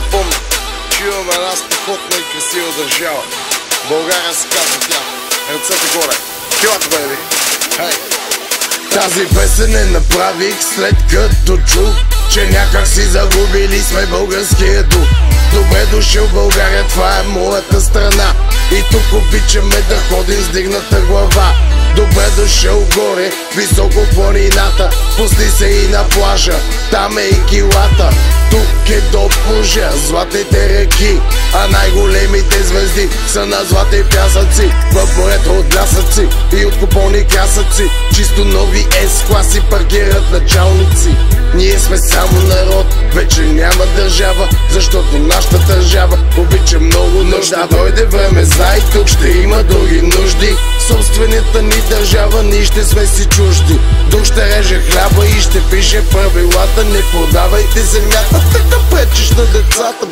не помня, че имаме една страхотна и красива държава. България се казва тя. Ръцете горе. Килата, бейби. Хей! Тази песен не направих след като чух, че някак си загубили сме българския дух. Добре дошъл България, това е моята страна, и тук обичаме да ходим с дигната глава. Добре дошъл горе, високо планината, пусни се и на плажа, там е и килата. Тук е до Божа, златните реки, а най-големите звезди са на златни пясъци. В морето от лясъци и от купони красъци, чисто нови S-класи паркират началници. Ние сме само народ, вече няма държава, защото нашата държава обича много нужда. Дойде време, знай, тук ще има други нужди. Собствената ни държава, ние ще сме си чужди. Тук ще реже хляба и ще пише правилата. Не продавайте земята, така пречиш на децата.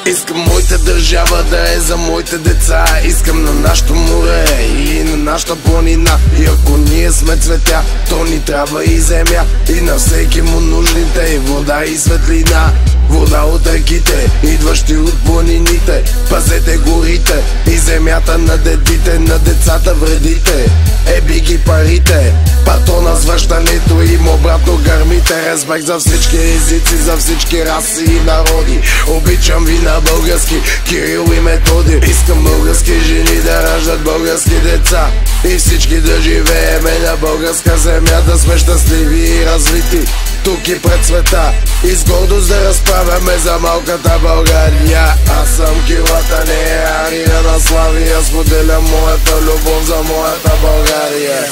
Искам моята държава да е за моите деца. Искам на нашото море и на нашата планина. И ако ние сме цветя, то ни трябва и земя, и на всеки му нужните и вода и светлина. Вода от реките, идващи от планините. Пазете горите и земята на дедите. На децата вредите, еби ги парите. Патрона с връщането им обратно гърмите. Респект за всички езици, за всички раси и народи. Обичам ви на български, Кирил и Методи. Искам български жени да раждат български деца, и всички да живееме на българска земя. Да сме щастливи и развити тук и пред света, и с гордост да разправяме за малката България. Аз съм килата, не е Ария на Славия. Споделям моята любов за моята България.